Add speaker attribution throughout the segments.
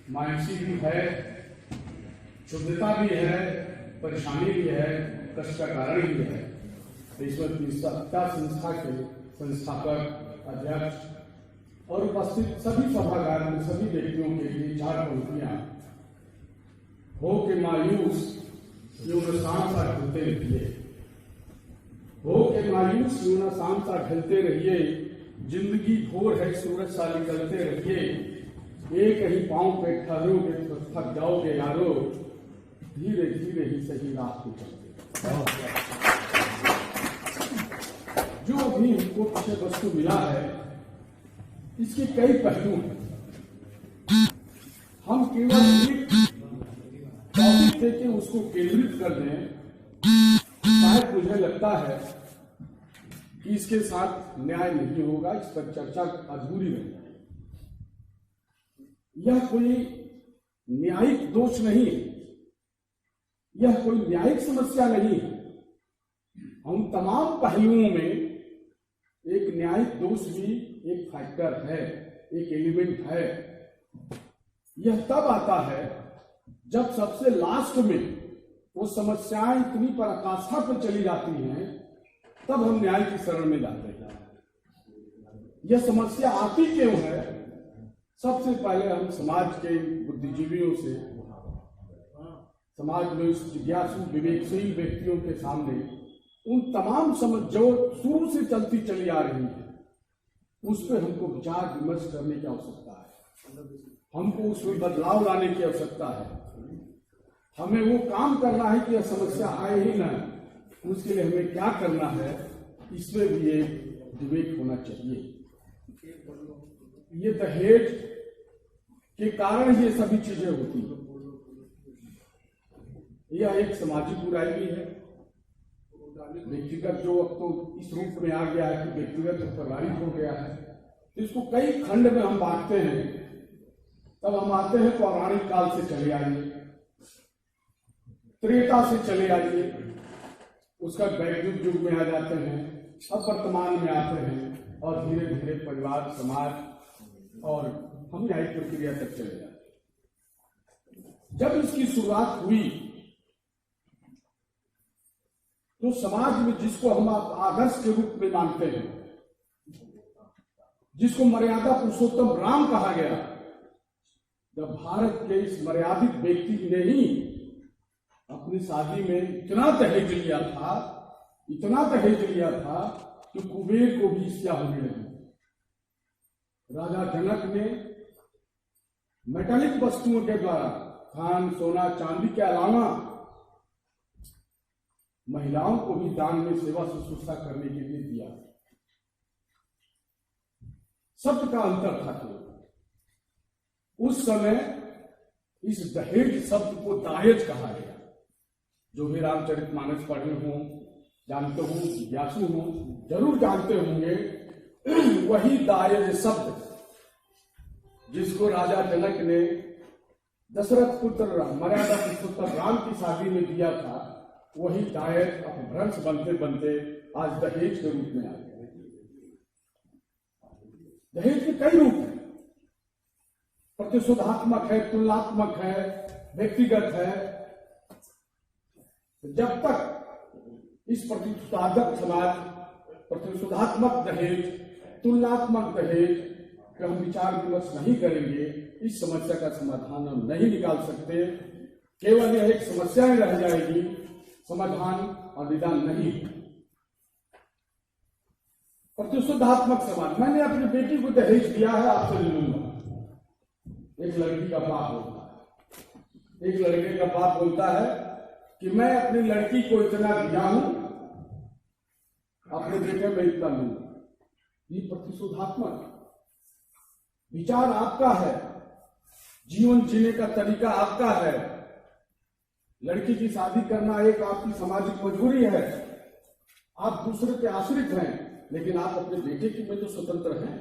Speaker 1: मायूसी भी है, शुद्धता भी है, परेशानी भी है, कष्ट का कारण भी है। ईश्वर की सत्ता संस्था के संस्थापक, अध्यक्ष और उपस्थित सभी सभागार में सभी व्यक्तियों के लिए 4 पंक्तियां। हो के मायूस यूं न शाम सा ढलते रहिए, हो के मायूस यूं न शाम सा ढलते रहिए, जिंदगी घोर है सूरज सा निकलते रहिए, एक ही पांव पे ठहरोगे तो थक जाओगे यारो, धीरे धीरे ही सही राह पे चलते। जो भी हमको विषय वस्तु मिला है इसके कई पहलू हैं। हम केवल एक टॉपिक देके उसको केंद्रित कर दें, शायद मुझे लगता है कि इसके साथ न्याय नहीं होगा, इस पर चर्चा अधूरी रह जाएगी। यह कोई न्यायिक दोष नहीं है, यह कोई न्यायिक समस्या नहीं है। हम तमाम पहलुओं में एक न्यायिक दोष भी एक फैक्टर है, एक एलिमेंट है। यह तब आता है जब सबसे लास्ट में वो समस्याएं इतनी पराकाष्ठा पर चली जाती हैं, तब हम न्याय की शरण में जाते हैं। यह समस्या आती क्यों है? सबसे पहले हम समाज के बुद्धिजीवियों से, समाज में जिज्ञासु विवेकशील व्यक्तियों के सामने उन तमाम समझ जो शुरू से चलती चली आ रही है, उस पर हमको विचार विमर्श करने की आवश्यकता है। हमको उसमें बदलाव लाने की आवश्यकता है। हमें वो काम करना है कि यह समस्या आए ही ना, उसके लिए हमें क्या करना है, इसमें भी एक विवेक होना चाहिए। ये दहेज के कारण ये सभी चीजें होती हैं। यह एक सामाजिक बुराई भी है। व्यक्तिगत जो अब तो इस रूप में आ गया है कि व्यक्तिगत प्रभावित हो गया है, तो इसको कई खंड में हम बांटते हैं। तब हम आते हैं पौराणिक काल से चले आइए, त्रेता से चले आइए, उसका वैदिक युग में आ जाते हैं, अब वर्तमान में आते हैं और धीरे धीरे परिवार, समाज और हम न्यायिक प्रक्रिया तक चले जाते हैं। जब इसकी शुरुआत हुई तो समाज में जिसको हम आदर्श के रूप में मानते हैं, जिसको मर्यादा पुरुषोत्तम राम कहा गया, जब भारत के इस मर्यादित व्यक्ति ने ही अपनी शादी में इतना दहेज लिया था, इतना दहेज लिया था कि कुबेर को भी ईर्ष्या होने लगी। राजा जनक ने मेटालिक वस्तुओं के द्वारा खान, सोना, चांदी के अलावा महिलाओं को भी दान में सेवा शुश्रूषा करने के लिए दिया। शब्द का अंतर था केवल। उस समय इस दहेज शब्द को दायज कहा गया। जो भी रामचरितमानस पढ़े हों, जानते हों, जिज्ञासु हों, जरूर जानते होंगे वही दायज शब्द जिसको राजा जनक ने दशरथ पुत्र मर्यादा पुरुषोत्तम राम की शादी में दिया था, वही दायज अपभ्रंश बनते बनते आज दहेज के रूप में आ गया। दहेज के कई रूप हैं, प्रतिशोधात्मक है, तुलनात्मक है, व्यक्तिगत है। जब तक इस प्रतिशोधात्मक समाज, प्रतिशोधात्मक दहेज, तुलनात्मक दहेज का हम विचार विमर्श नहीं करेंगे, इस समस्या का समाधान हम नहीं निकाल सकते। केवल यह एक समस्या ही रह जाएगी, समाधान और निदान नहीं। प्रतिशोधात्मक समाज, मैंने अपनी बेटी को दहेज दिया है, आपसे ले लूंगा। एक लड़की का बाप बोलता है, एक लड़के का बाप बोलता है कि मैं अपनी लड़की को इतना दिया हूं, अपने बेटे में इतना लूंगा। ये प्रतिशोधात्मक विचार आपका है, जीवन जीने का तरीका आपका है। लड़की की शादी करना एक आपकी सामाजिक मजबूरी है। आप दूसरे के आश्रित हैं, लेकिन आप अपने बेटे की में तो स्वतंत्र हैं।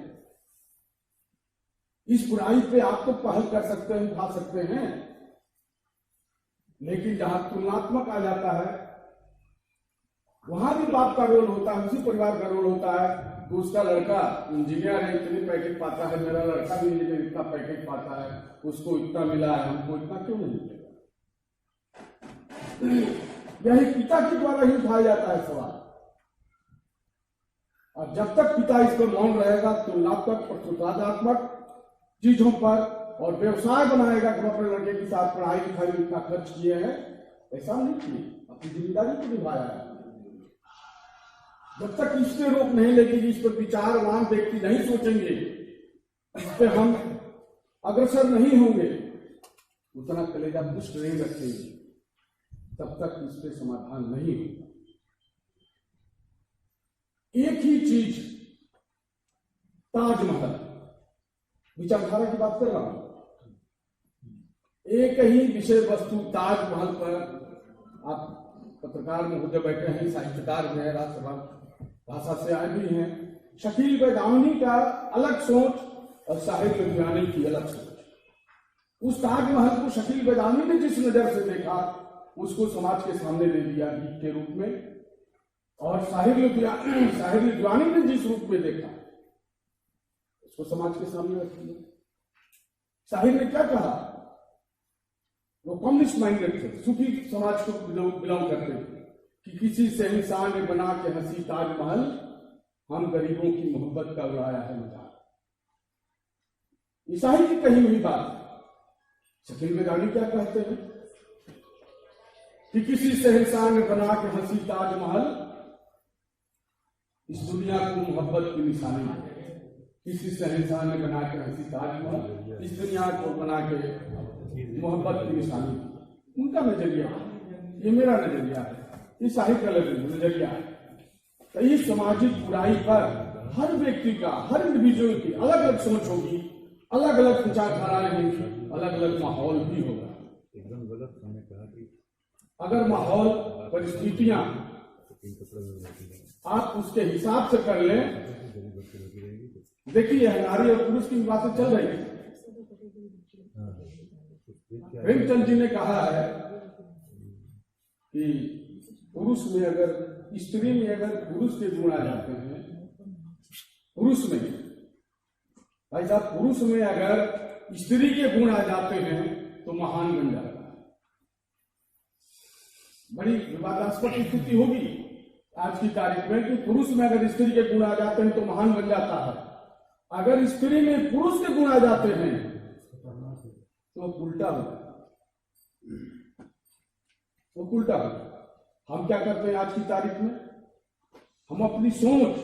Speaker 1: इस बुराई पे आप तो पहल कर सकते हैं, उठा सकते हैं, लेकिन जहां तुलनात्मक आ जाता है वहां भी बाप का रोल होता है, उसी परिवार का रोल होता है तो उसका लड़का इंजीनियर है, इतने पैकेज पाता है, मेरा लड़का भी इंजीनियर इतना पैकेज पाता है, उसको इतना मिला है, हमको इतना क्यों नहीं मिलेगा? यही पिता के द्वारा ही उठाया जाता है सवाल। और जब तक पिता इस पर मौन रहेगा तुलनात्मक प्रतिवादात्मक चीजों पर और व्यवसाय बनाएगा कि अपने लड़के के साथ पढ़ाई लिखाई में इतना खर्च किए हैं, ऐसा नहीं किए, अपनी जिम्मेदारी को निभाया है। जब तक इससे रोक नहीं लगेगी, इस पर विचारवान व्यक्ति नहीं सोचेंगे, इस पर हम अग्रसर नहीं होंगे, उतना कलेजा पुष्ट नहीं रखेंगे, तब तक इस पर समाधान नहीं होगा। एक ही चीज, ताजमहल, विचारधारा की बात कर रहा हूं, एक ही विषय वस्तु ताजमहल पर आप पत्रकार महोदय बैठे हैं, साहित्यकार भी हैं, राष्ट्रभाषा भाषा से आए भी हैं, शकील बेदामी का अलग सोच और साहित्य विज्ञानी की अलग सोच। उस ताजमहल को शकील बेदामी ने जिस नजर से देखा उसको समाज के सामने दे दिया गीत के रूप में, और साहित्य विज्ञानी ने जिस रूप में देखा उसको समाज के सामने रख दिया। साहिर ने क्या कहा? वो कम्युनिस्ट माइंडेड थे, सूफी समाज को बिलोंग करते थे कि किसी शहंशाह ने बना के हंसी ताजमहल, हम गरीबों की मोहब्बत का उड़ाया है मजाक। ईसाई की कही हुई बात। शकील बेदामी क्या कहते हैं कि किसी शहंशाह ने बना के हंसी ताजमहल, इस दुनिया को मोहब्बत की निशानी है। किसी शहंशाह ने बना के हंसी ताजमहल, इस दुनिया को बना के मोहब्बत की निशानी। उनका नजरिया, ये मेरा नजरिया है, ये साहित्य का नजरिया है। तो इस सामाजिक बुराई पर हर व्यक्ति का, हर इंडिविजुअल की अलग अलग सोच होगी, अलग अलग विचारधाराएं होंगी, अलग अलग माहौल भी होगा।
Speaker 2: एकदम गलत मैंने कहा कि
Speaker 1: अगर माहौल, परिस्थितियां आप उसके हिसाब से कर लें। देखिए नारी और पुरुष की बातें चल रही है। प्रेमचंद जी ने कहा है कि पुरुष में अगर, स्त्री में अगर पुरुष के गुण आ जाते हैं, पुरुष में भाई साहब, पुरुष में अगर स्त्री के गुण आ जाते हैं तो महान बन जाता है। बड़ी विवादास्पद स्थिति होगी आज की तारीख में कि पुरुष में अगर स्त्री के गुण आ जाते हैं तो महान बन जाता है, अगर स्त्री में पुरुष के गुण आ जाते हैं तो उल्टा होगा, वो उल्टा होगा। हम क्या करते हैं आज की तारीख में? हम अपनी सोच,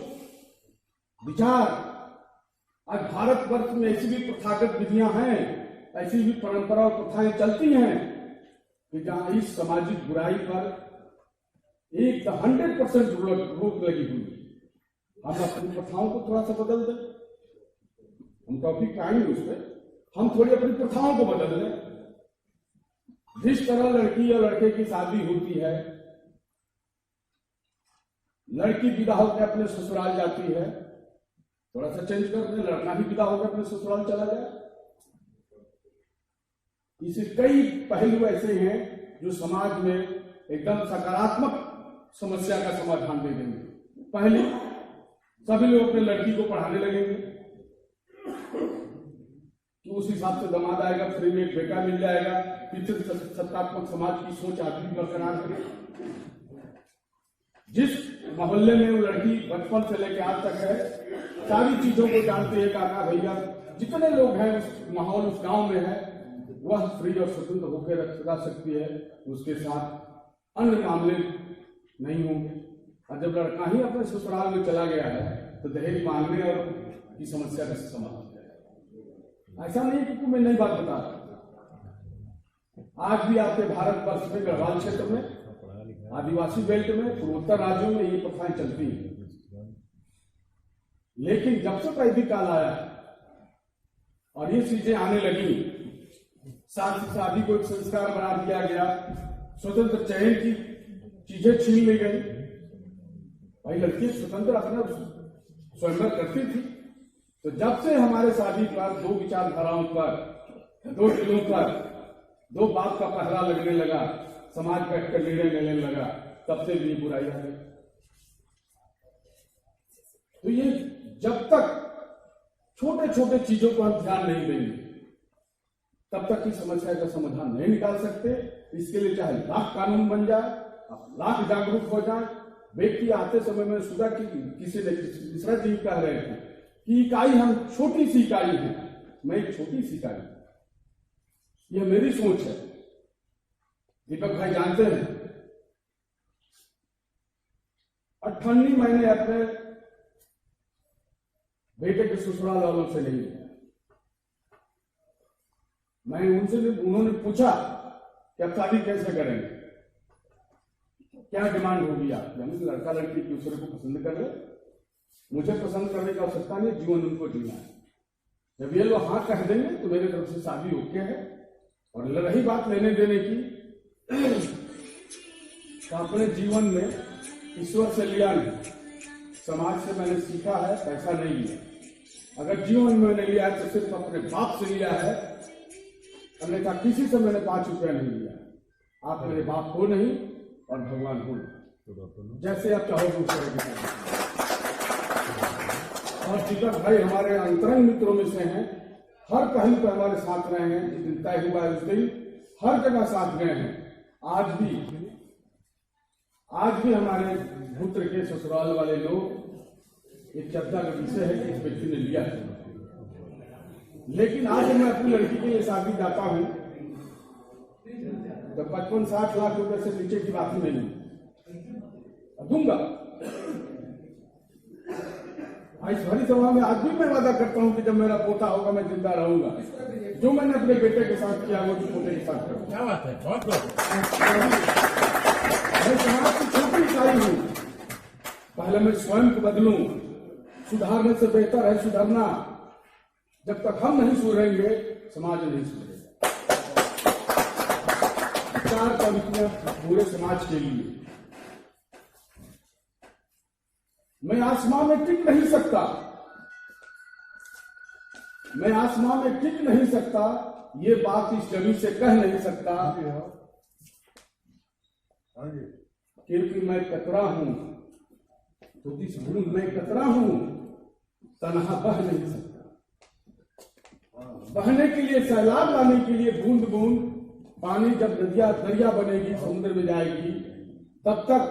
Speaker 1: विचार, आज भारतवर्ष में ऐसी भी प्रथागत विधियां हैं, ऐसी भी परंपरा और प्रथाएं चलती हैं कि जहां इस सामाजिक बुराई पर 100% रोक लगी हुई है। हम अपनी प्रथाओं को थोड़ा सा बदल दें, हम टॉपिक आएंगे उस पर, हम थोड़ी अपनी प्रथाओं को बदल दें। जिस तरह लड़की और लड़के की शादी होती है, लड़की विदा होकर अपने ससुराल जाती है, थोड़ा सा चेंज कर दें, लड़का भी विदा होकर अपने ससुराल चला जाए। इसे कई पहलू ऐसे हैं जो समाज में एकदम सकारात्मक समस्या का समाधान दे देंगे। पहले सभी लोग अपने लड़की को पढ़ाने लगेंगे कि उस हिसाब से दामाद आएगा, फ्री में एक बेटा मिल जाएगा, पितृसत्तात्मक समाज की सोच आदमी बरकरार करें। जिस मोहल्ले में वो लड़की बचपन से लेकर आज तक है, सारी चीजों को जानते हैं, काका भैया जितने लोग हैं उस माहौल, उस गांव में है, वह फ्री और स्वतंत्र होकर रह सकती है, उसके साथ अन्य मामले नहीं होंगे। और जब लड़का ही अपने ससुराल में चला गया है तो दहेज मांगने और की समस्या का समाधान है। ऐसा नहीं कि मैं नई बात बता रहा, आज भी आपके भारतवर्ष में गढ़वाल क्षेत्र में, आदिवासी बेल्ट में, पूर्वोत्तर राज्यों में ये प्रथाएं चलती हैं। लेकिन जब से वैदिक काल आया और ये चीजें आने लगी, शादी को एक संस्कार बना दिया गया, स्वतंत्र चयन की चीजें छीन ली गई। भाई लड़की स्वतंत्र अपना स्वयंवर करती थी। तो जब से हमारे शादी पर दो विचारधाराओं पर, दो दिलों पर, दो बात का पहरा लगने लगा, समाज बैठकर निर्णय लेने लगा, तब से भी बुराई आ गई। तो ये जब तक छोटे छोटे चीजों को हम ध्यान नहीं देंगे तब तक की समस्या का समाधान नहीं निकाल सकते। इसके लिए चाहे लाख कानून बन जाए, लाख जागरूक हो जाए। व्यक्ति आते समय में सुधा की किसी ने तीसरा जी कह रहे थे कि इकाई हम छोटी सी इकाई है, मैं एक छोटी सी इकाई, यह मेरी सोच है। दीपक भाई जानते हैं 98 महीने अपने बेटे के ससुराल वालों से नहीं लिया। मैं उनसे उन्होंने पूछा कि अब शादी कैसे करेंगे, क्या डिमांड होगी आपकी। हम लड़का लड़की एक दूसरे को पसंद कर ले, मुझे पसंद करने की आवश्यकता नहीं, जीवन उनको जीना है। जब ये लोग हाँ कह देंगे तो मेरी तरफ से शादी ओके है। और रही बात लेने देने की, तो अपने जीवन में ईश्वर से लिया नहीं, समाज से मैंने सीखा है, पैसा नहीं लिया। अगर जीवन में मैंने लिया है तो सिर्फ अपने बाप से लिया है, अन्यथा किसी से मैंने 5 रुपया नहीं लिया। आप मेरे बाप हो नहीं और भगवान हो, जैसे आप चाहोगे उस तरह के। और दीपक भाई हमारे अंतरंग मित्रों में से हैं, हर पहलू पर हमारे साथ रहे हैं। जिस दिन तय हुआ है उस दिन हर जगह साथ गए हैं। आज भी हमारे पुत्र के ससुराल वाले लोग एक चर्चा का विषय है कि इस व्यक्ति ने लिया है। लेकिन आज मैं अपनी लड़की के लिए शादी जाता हूं तो 55-60 लाख रुपए से नीचे की बात ही नहीं दूंगा। इस भरी सभा में आज भी मैं वादा करता हूं कि जब मेरा पोता होगा मैं जिंदा रहूंगा। जो मैंने अपने बेटे के साथ किया वो भी पोते के साथ करूंगा।
Speaker 3: क्या बात है, बहुत
Speaker 1: मैं समाज की छोटी इकाई हूं। पहले मैं स्वयं को बदलूं। सुधारने से बेहतर है सुधरना। जब तक हम नहीं सुधरेंगे समाज नहीं सुधरेगा। चार पंक्तियां पूरे समाज के लिए। मैं आसमान में टिक नहीं सकता, मैं आसमान में टिक नहीं सकता, ये बात इस जमीन से कह नहीं सकता, क्योंकि मैं कतरा हूं। तो इस बूंद में कतरा हूं, तन्हा बह नहीं सकता। बहने के लिए, सैलाब लाने के लिए बूंद बूंद पानी जब नदिया दरिया बनेगी, समुद्र में जाएगी, तब तक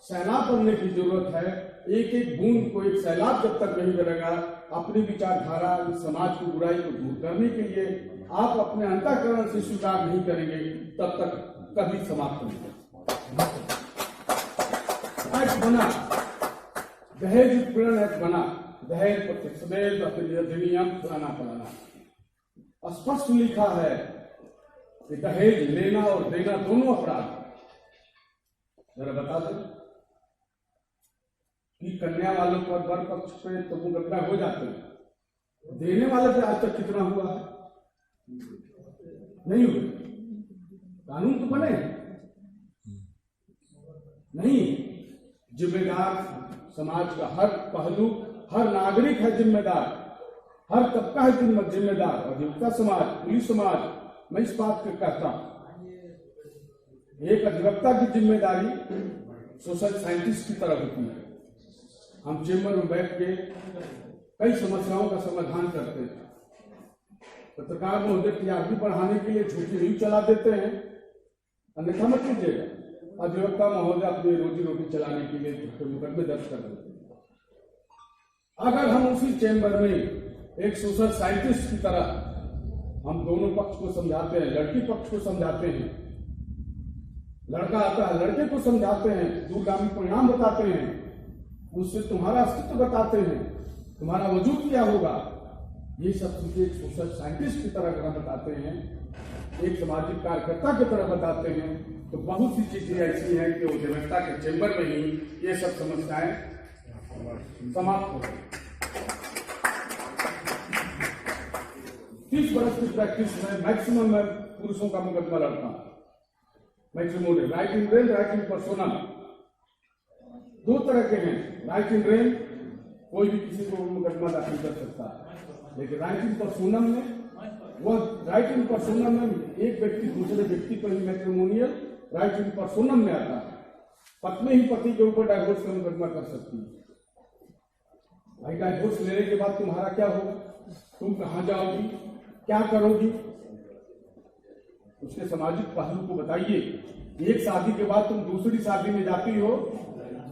Speaker 1: सैलाब बनने की जरूरत है। एक एक बूंद को, एक सैलाब जब तक नहीं बनेगा, अपनी विचारधारा समाज की बुराई को दूर करने के लिए आप अपने अंतःकरण से स्वीकार नहीं करेंगे, तब तक कभी समाप्त नहीं होगा। एक्ट बना, दहेज उत्पीड़न एक्ट बना, दहेज प्रत्यक्ष अधिनियम फलाना स्पष्ट लिखा है कि दहेज लेना और देना दोनों अपराध। जरा बता दें कि कन्या वालों पर वर पक्ष पे तो मुकदमा हो जाते हैं, देने वाले पे आज तक कितना हुआ है? नहीं हुआ। कानून तो बने नहीं। जिम्मेदार समाज का हर पहलू, हर नागरिक है जिम्मेदार, हर तबका है जिम्मेदार। अधिवक्ता समाज, पुलिस समाज, मैं इस बात को कहता हूं, एक अधिवक्ता की जिम्मेदारी सोशल साइंटिस्ट की तरह होती है। हम चेंबर में बैठ के कई समस्याओं का समाधान करते हैं। पत्रकार महोदय की आगे बढ़ाने के लिए झूठी न्यूज चला देते हैं, अन्यथा मत कीजिएगा। अधिवक्ता महोदय अपनी रोजी रोटी चलाने के लिए झूठे मुकदमे दर्ज कर देते हैं। अगर हम उसी चेंबर में एक सोशल साइंटिस्ट की तरह हम दोनों पक्ष को समझाते हैं, लड़की पक्ष को समझाते हैं, लड़का आता है लड़के को समझाते हैं, दूरगामी परिणाम बताते हैं, उससे तुम्हारा अस्तित्व बताते हैं, तुम्हारा वजूद क्या होगा, ये सब चीजें एक सोशल साइंटिस्ट की तरह अगर बताते हैं, एक सामाजिक कार्यकर्ता की तरह बताते हैं, तो बहुत सी चीजें ऐसी हैं कि अधिवक्ता के चेंबर में ही ये सब समस्याएं समाप्त हो गई। 30 वर्ष की प्रैक्टिस में मैक्सिमम मैं पुरुषों का मुकदमा लड़ता हूं। मैक्सिमम राइट इन रेल, राइट इन पर्सोनम, दो तरह के हैं। राइट इन रेल कोई भी किसी को मुकदमा दाखिल कर सकता है, लेकिन राइट इन पर्सोनम में, वो राइट इन पर्सोनम में एक व्यक्ति दूसरे व्यक्ति पर ही मैट्रिमोनियल राइट इन पर्सोनम में आता है। पत्नी ही पति के ऊपर डाइवोर्स का मुकदमा कर सकती है। भाई डाइवोर्स लेने के बाद तुम्हारा क्या होगा, तुम कहां जाओगी, क्या करोगी, उसके सामाजिक पहलू को बताइए। एक शादी के बाद तुम दूसरी शादी में जाती हो,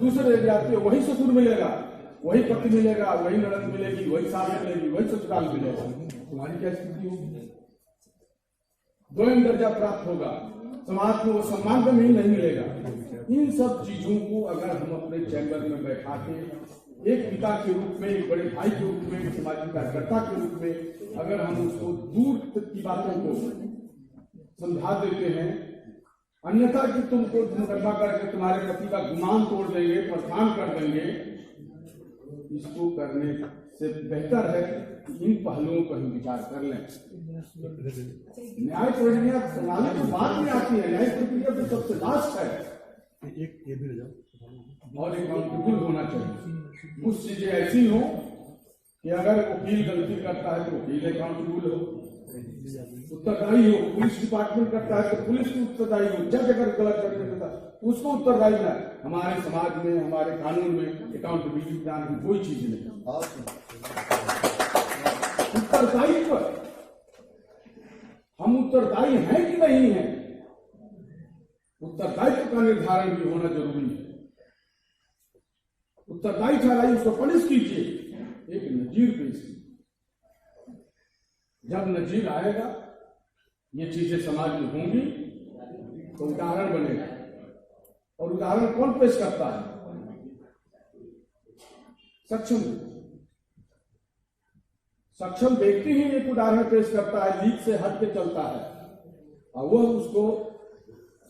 Speaker 1: दूसरे जाती हो, वही ससुर मिलेगा, वही पति मिलेगा, वही ननद मिलेगी, वही सास मिलेगी, वही ससुराल मिलेगा, तुम्हारी क्या स्थिति होगी। दोयम दर्जा प्राप्त होगा, समाज में वो सम्मान भी नहीं मिलेगा। इन सब चीजों को अगर हम अपने चैम्बर में बैठा के एक पिता के रूप में, एक बड़े भाई के रूप में, एक सामाजिक कार्यकर्ता के रूप में अगर हम उसको दूर तक की बातों को समझा देते हैं, अन्यथा कि तुमको मुकदमा करके तुम्हारे पति का गुमान तोड़ देंगे, परेशान कर देंगे, इसको करने से बेहतर है कि इन पहलुओं पर हम विचार कर लें। न्याय प्रक्रिया प्रणाली तो बाद में आती है, न्याय प्रक्रिया तो सबसे लास्ट है।
Speaker 2: एक ये भी जाओ
Speaker 1: और अकाउंटेबल होना चाहिए। कुछ चीजें ऐसी हो कि अगर वकील गलती करता है तो वकील अकाउंटेबल हो, उत्तरदायी हो, पुलिस डिपार्टमेंट करता है तो पुलिस भी उत्तरदायी हो, जज अगर गलत करके देता तो उसको उत्तरदायी है। हमारे समाज में, हमारे कानून में अकाउंटेबिलिटी नाम की कोई चीज नहीं। उत्तरदायित्व, हम उत्तरदायी हैं कि नहीं है, उत्तरदायित्व का निर्धारण भी होना जरूरी है। उत्तरदायी ठहराइए, उसको पनिश कीजिए। एक नजीर पेश कीजिए, जब नजीर आएगा, ये चीजें समाज में होंगी तो उदाहरण बनेगा। और उदाहरण कौन पेश करता है? सक्षम व्यक्ति ही एक उदाहरण पेश करता है, लीक से हट के चलता है, और वह उसको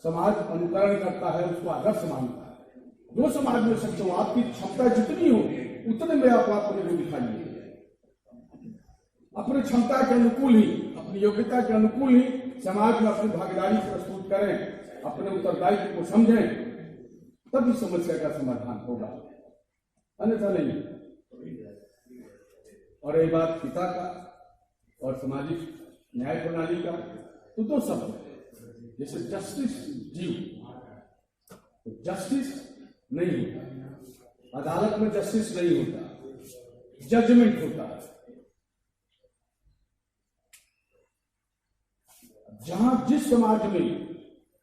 Speaker 1: समाज अनुकरण करता है, उसको आदर्श मानता है। जो समाज में सक्षम, आपकी क्षमता जितनी हो उतने में आप अपने को दिखाइए, अपनी क्षमता के अनुकूल ही, अपनी योग्यता के अनुकूल ही समाज में अपनी भागीदारी प्रस्तुत करें, अपने उत्तरदायित्व को समझें, तभी समस्या का समाधान होगा, अन्यथा नहीं। और ये बात पिता का और सामाजिक न्याय प्रणाली का तो दो शब्द है। जैसे जस्टिस जीव, तो जस्टिस नहीं होता, अदालत में जस्टिस नहीं होता, जजमेंट होता है। जहां जिस समाज में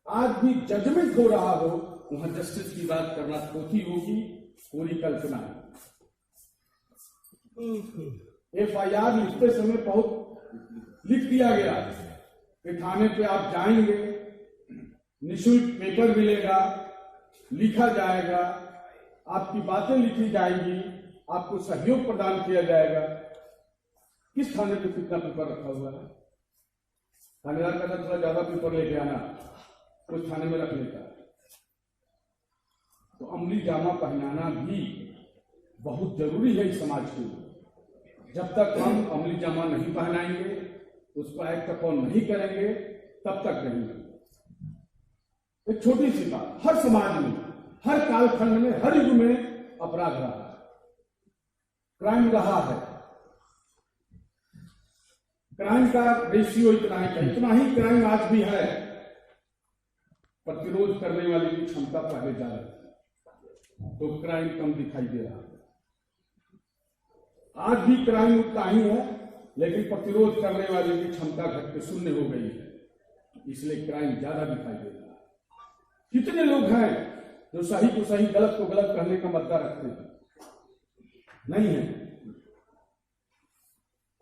Speaker 1: आज भी जजमेंट हो रहा हो, वहां जस्टिस की बात करना खोटी होगी, पूरी कल्पना है। FIR लिखते समय बहुत लिख दिया गया कि थाने पे आप जाएंगे, निःशुल्क पेपर मिलेगा, लिखा जाएगा, आपकी बातें लिखी जाएंगी, आपको सहयोग प्रदान किया जाएगा। किस थाने पे कितना पेपर रखा हुआ है? थानेदार का थोड़ा ज्यादा पेपर लेके आना, कुछ थाने में रख लेता है। तो अमली जामा पहनाना भी बहुत जरूरी है इस समाज के लिए। जब तक हम अमली जामा नहीं पहनाएंगे, उसको एक्ट अपॉन नहीं करेंगे, तब तक नहीं। एक छोटी सी बात, हर समाज में, हर कालखंड में, हर युग में अपराध रहा है, क्राइम रहा है। क्राइम का रेशियो इतना ही क्राइम आज भी है। प्रतिरोध करने वाले की क्षमता पहले ज्यादा है, तो क्राइम कम दिखाई दे रहा है। आज भी क्राइम उतना ही है, लेकिन प्रतिरोध करने वाले की क्षमता घट के शून्य हो गई है, इसलिए क्राइम ज्यादा दिखाई दे रहा है। कितने लोग हैं जो सही को सही, गलत को गलत कहने का मद्दा रखते हैं? नहीं है।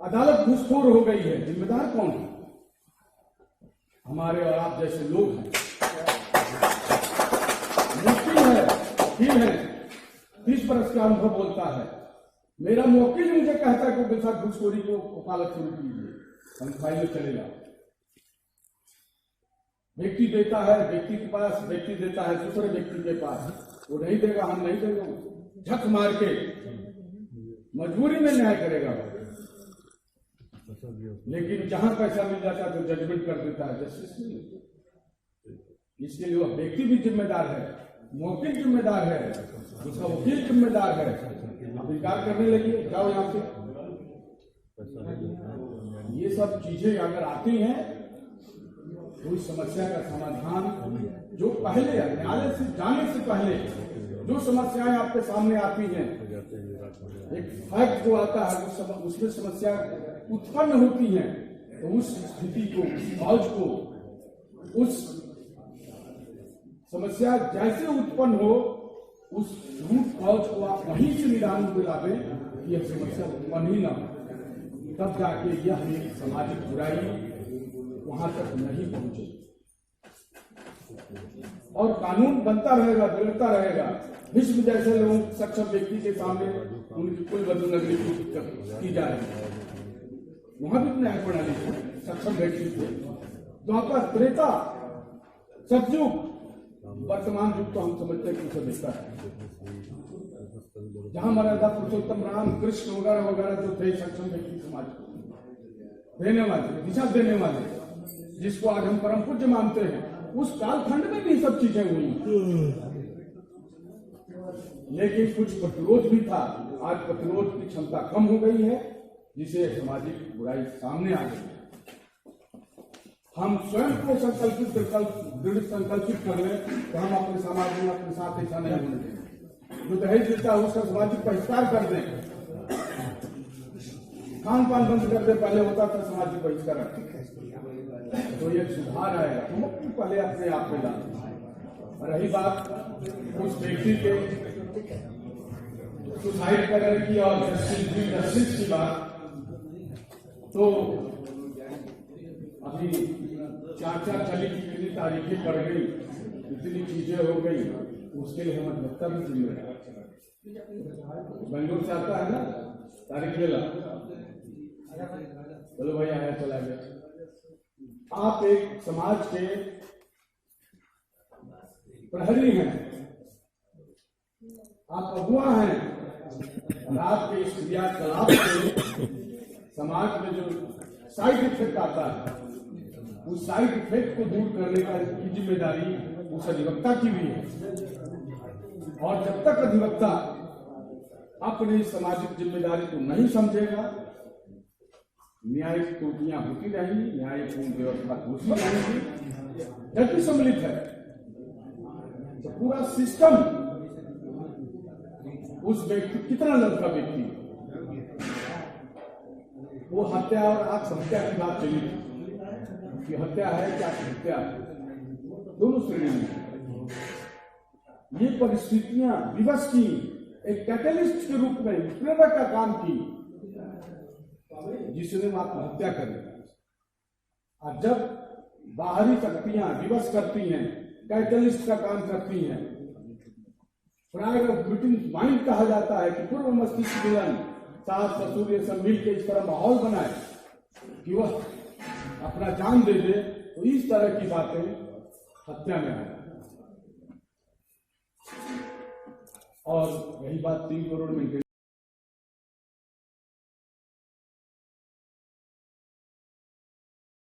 Speaker 1: अदालत घूसखोर हो गई है, जिम्मेदार कौन है? हमारे और आप जैसे लोग हैं। मुश्किल है, वकील है, 30 बरस का अनुभव बोलता है। मेरा वकील मुझे कहता है कि साथ घूसखोरी को वकालत शुरू कीजिए, हम फाइल में चले जाओ। व्यक्ति देता है व्यक्ति के पास, व्यक्ति देता है दूसरे व्यक्ति के पास, वो नहीं देगा, हम नहीं देंगे, झक मार के मजबूरी में न्याय करेगा। लेकिन जहां पैसा मिल जाता है तो जजमेंट कर देता है, जस्टिस नहीं। इसके लिए व्यक्ति भी जिम्मेदार है, वकील जिम्मेदार है, उसका वकील जिम्मेदार है। आप इनकार करने लगे, जाओ यहां से। ये सब चीजें अगर आती हैं तो इस समस्या का समाधान जो पहले न्यायालय से जाने से पहले जो समस्याएं आपके सामने आती हैं एक फैक्ट जो आता है उसमें समस्या उत्पन्न होती है, तो उस स्थिति को, कॉज को, उस समस्या जैसे उत्पन्न हो उस रूट कॉज को आप वहीं से निदान में लावे कि यह समस्या उत्पन्न ही ना हो, तब जाके यह एक सामाजिक बुराई वहां तक नहीं पहुंचे और कानून बनता रहेगा, बिगड़ता रहेगा। विश्व जैसे लोग सक्षम व्यक्ति के सामने उनकी कुल बदनगरी की जा रही है, वहां भी न्याय प्रणाली सक्षम व्यक्ति थे। द्वापर, त्रेता, सतयुग, वर्तमान युग तो हम समझते हैं कि बेहतर है, जहां मर्यादा पुरुषोत्तम राम कृष्ण वगैरह वगैरह जो थे सक्षम व्यक्ति समाज को देने वाले, दिशा देने वाले, जिसको आज हम परम पूज्य मानते हैं, उस कालखंड में भी सब चीजें हुई, लेकिन कुछ प्रतिरोध भी था। आज प्रतिरोध की क्षमता कम हो गई है, जिसे सामाजिक बुराई सामने आ गई है। हम स्वयं को दृढ़ संकल्पित कर लें कि हम अपने समाज में अपने साथ ऐसा नहीं होने देंगे। जो दहेज देता है उसका सामाजिक बहिष्कार कर दें, खान पान बंद कर दे, पहले होता था सामाजिक बहिष्कार, तो ये सुधार आएगा। हम पहले अपने आप में डालें। रही बात उस व्यक्ति के सुसाइड करने की और जस्टिस की बात, तो अभी चार चली की कितनी तारीखें पड़ गई, इतनी चीजें हो गई, उसके लिए हम अधिवक्ता भी जिम्मेदार। बेंगलुरु से आता है ना, तारीख ले ला, चलो भाई आया चला गया। आप एक समाज के प्रहरी हैं, आप अगुआ हैं, रात के इस क्रियाकलाप से समाज में जो साइड इफेक्ट आता है, उस साइड इफेक्ट को दूर करने की जिम्मेदारी उस अधिवक्ता की भी है। और जब तक अधिवक्ता अपनी सामाजिक जिम्मेदारी को नहीं समझेगा, न्यायिक त्रुटियां होती रहेंगी, न्यायपूर्ण व्यवस्था दूसरी रहेगी। जबकि सम्मिलित है तो पूरा सिस्टम उस व्यक्ति, कितना लड़का व्यक्ति, वो हत्या और आत्महत्या की बात चली कि हत्या है क्या हत्या है, दोनों श्रेणी में ये परिस्थितियां विवश की, एक कैटलिस्ट के रूप में प्रेरक का काम की, जिसने आत्महत्या कर लिया। और जब बाहरी शक्तियां विवश करती हैं, कैटलिस्ट का काम करती हैं, प्रायर ऑफ ब्रिटिश माइंड कहा जाता है कि पूर्व मस्तिष्क मिलन, सास ससुर ये सब मिल के इस तरह माहौल बनाए कि वह अपना जान दे दे, तो इस तरह की बातें हत्या में आए। और यही बात 3 करोड़ में